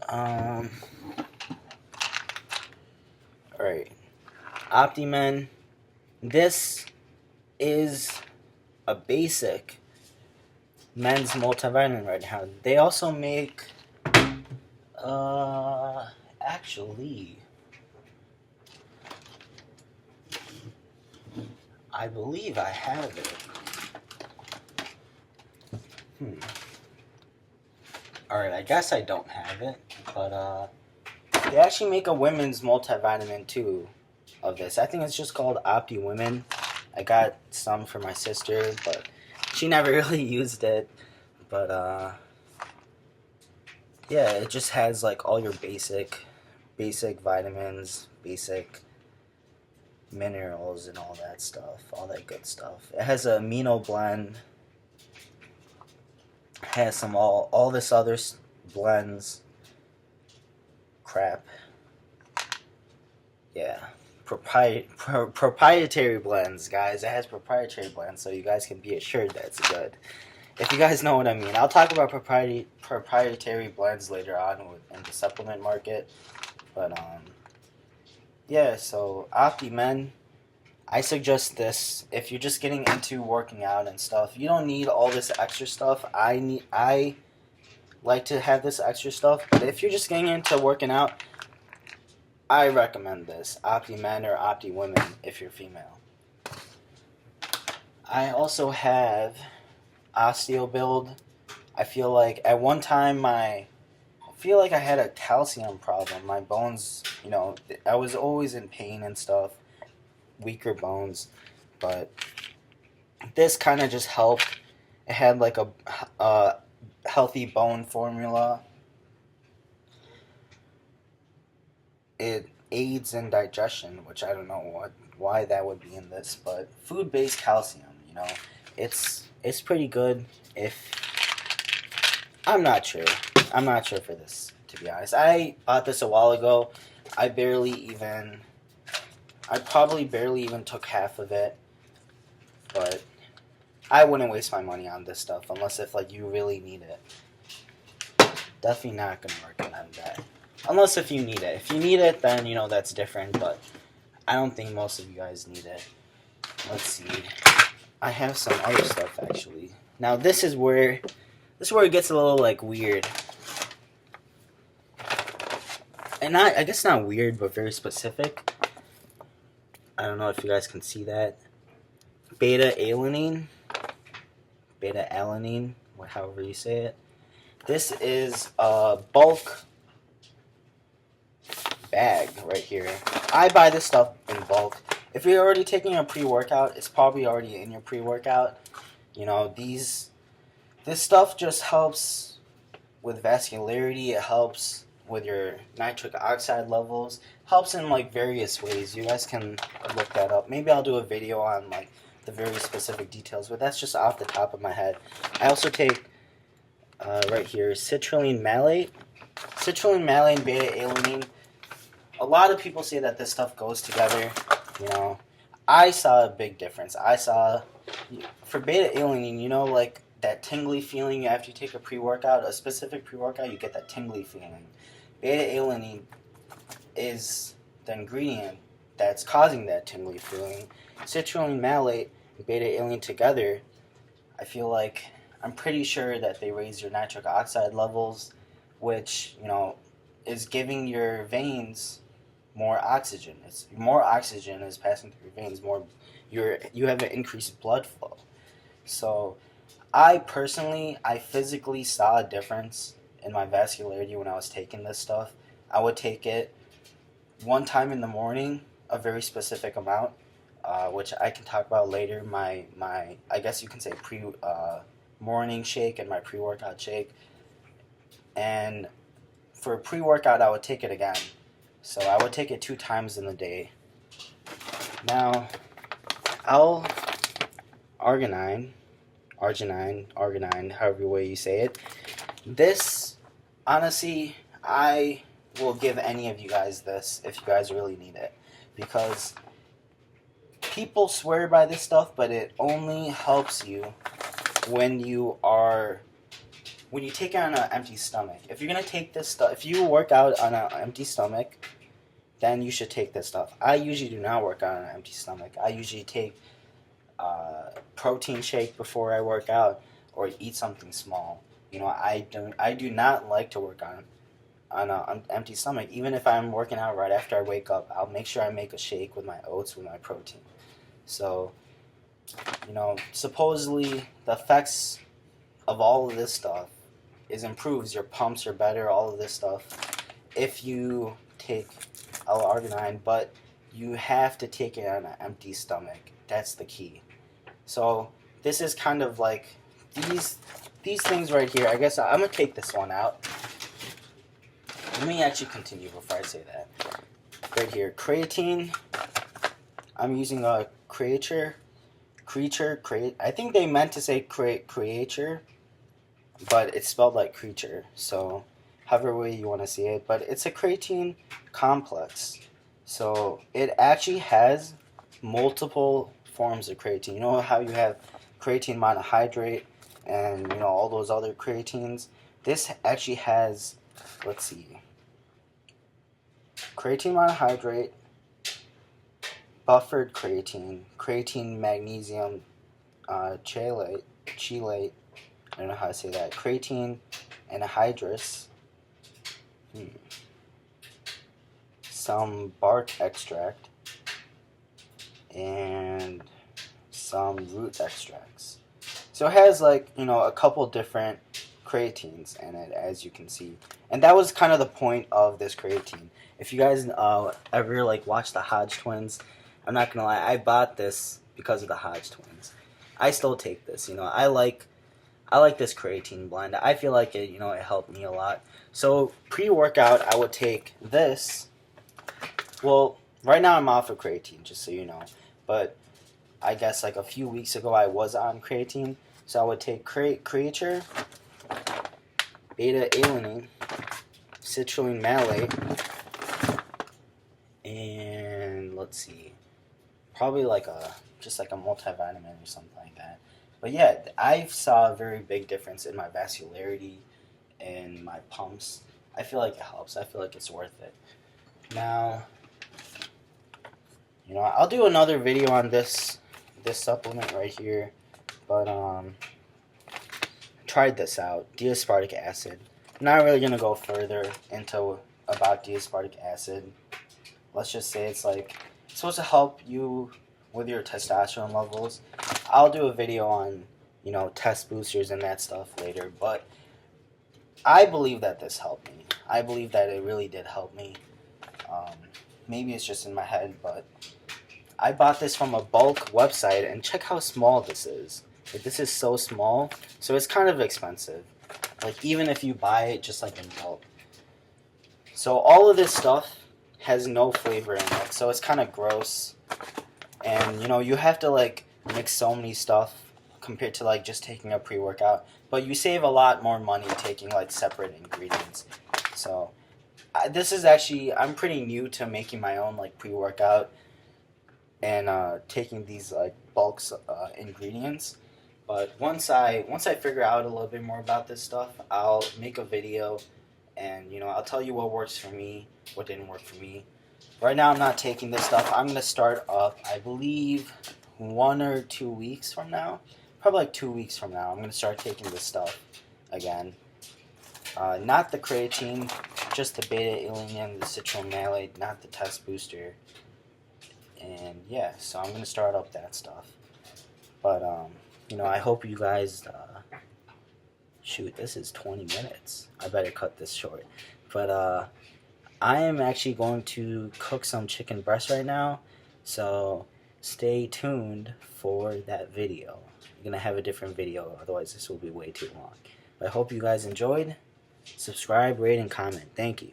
Um, alright. Optimen. This is a basic men's multivitamin right now. They also make, actually, I believe I have it. Alright, I guess I don't have it, but, they actually make a women's multivitamin too of this. I think it's just called Opti Women. I got some for my sister, but she never really used it. But, yeah, it just has like all your basic vitamins, basic minerals and all that stuff, all that good stuff. It has an amino blend, has some all this other blends, crap. Yeah, proprietary blends, guys. It has proprietary blends, so you guys can be assured that it's good. If you guys know what I mean, I'll talk about proprietary blends later on in the supplement market. But yeah. So OptiMen, I suggest this if you're just getting into working out and stuff. You don't need all this extra stuff. I like to have this extra stuff, but if you're just getting into working out, I recommend this OptiMen or OptiWomen if you're female. I also have OsteoBuild. I feel like at one time I feel like I had a calcium problem. My bones, I was always in pain and stuff, weaker bones, but this kind of just helped. It had like a healthy bone formula. It aids in digestion, which I don't know why that would be in this, but food-based calcium, it's pretty good. If I'm not sure for this, to be honest. I bought this a while ago. I probably barely even took half of it, but I wouldn't waste my money on this stuff unless if you really need it. Definitely not gonna recommend that. Unless if you need it. If you need it, then that's different, but I don't think most of you guys need it. Let's see. I have some other stuff actually. Now this is where it gets a little weird. And I guess not weird, but very specific. I don't know if you guys can see that. Beta-alanine, however you say it. This is a bulk bag right here. I buy this stuff in bulk. If you're already taking a pre-workout, it's probably already in your pre-workout. This stuff just helps with vascularity. It helps with your nitric oxide levels. Helps in various ways. You guys can look that up. Maybe I'll do a video on the very specific details, but that's just off the top of my head. I also take right here citrulline malate. Citrulline malate and beta-alanine. A lot of people say that this stuff goes together. I saw a big difference. For beta-alanine, that tingly feeling after you take a pre-workout, a specific pre-workout, you get that tingly feeling. Beta-alanine is the ingredient that's causing that tingly feeling. Citrulline malate and beta-alanine together, I'm pretty sure that they raise your nitric oxide levels, which, is giving your veins more oxygen. More oxygen is passing through your veins. You have an increased blood flow. So I physically saw a difference in my vascularity when I was taking this stuff. I would take it one time in the morning, a very specific amount, which I can talk about later. My I guess you can say morning shake and my pre-workout shake. And for a pre-workout, I would take it again. So I would take it 2 times in the day. Now, arginine, however way you say it. This, honestly, I will give any of you guys this if you guys really need it. Because people swear by this stuff, but it only helps you when you are when you take it on an empty stomach, if you're gonna take this stuff, if you work out on an empty stomach, then you should take this stuff. I usually do not work out on an empty stomach. I usually take protein shake before I work out, or eat something small. You know, I do not like to work on an empty stomach. Even if I'm working out right after I wake up, I'll make sure I make a shake with my oats with my protein. So, you know, supposedly the effects of all of this stuff is improves your pumps are better, all of this stuff, if you take L-arginine, but you have to take it on an empty stomach. That's the key. So this is kind of like these things right here. I guess I'm gonna take this one out. Let me actually continue before I say that. Right here, creatine. I'm using a creature. I think they meant to say creature, but it's spelled like creature. So, however way you want to see it, but it's a creatine complex. So it actually has multiple forms of creatine. You know how you have creatine monohydrate and you know all those other creatines. This actually has, let's see, creatine monohydrate, buffered creatine, creatine magnesium chelate. I don't know how to say that. Creatine anhydrous. Some bark extract, and some root extracts. So it has like, you know, a couple different creatines in it, as you can see. And that was kind of the point of this creatine. If you guys ever like watch the Hodge twins, I'm not gonna lie, I bought this because of the Hodge twins. I still take this, you know. I like this creatine blend. I feel like it, you know, it helped me a lot. So pre-workout, I would take this. Well, right now I'm off of creatine, just so you know. But I guess like a few weeks ago I was on creatine. So I would take creature, beta-alanine, citrulline malate, and let's see, probably like just like a multivitamin or something like that. But yeah, I saw a very big difference in my vascularity and my pumps. I feel like it helps. I feel like it's worth it. Now, you know, I'll do another video on this supplement right here. But tried this out, D-aspartic acid. I'm not really gonna go further into about D-aspartic acid. Let's just say it's supposed to help you with your testosterone levels. I'll do a video on, you know, test boosters and that stuff later, but I believe that this helped me. I believe that it really did help me. Maybe it's just in my head, but I bought this from a bulk website, and check how small this is. Like, this is so small, so it's kind of expensive. Like, even if you buy it just like in bulk. So all of this stuff has no flavor in it, so it's kind of gross. And, you know, you have to, like, mix so many stuff compared to, like, just taking a pre-workout. But you save a lot more money taking, like, separate ingredients. So, this is actually, I'm pretty new to making my own, like, pre-workout and taking these, like, bulk ingredients. But once I figure out a little bit more about this stuff, I'll make a video and, you know, I'll tell you what works for me, what didn't work for me. Right now I'm not taking this stuff. I'm going to start up, I believe, 1 or 2 weeks from now. Probably like 2 weeks from now. I'm going to start taking this stuff again. Not the creatine, just the beta-alanine, the citrulline malate, not the test booster. And yeah, so I'm going to start up that stuff. But, you know, I hope you guys, shoot, this is 20 minutes. I better cut this short. But, I am actually going to cook some chicken breast right now, so stay tuned for that video. I'm going to have a different video, otherwise this will be way too long. But I hope you guys enjoyed. Subscribe, rate, and comment. Thank you.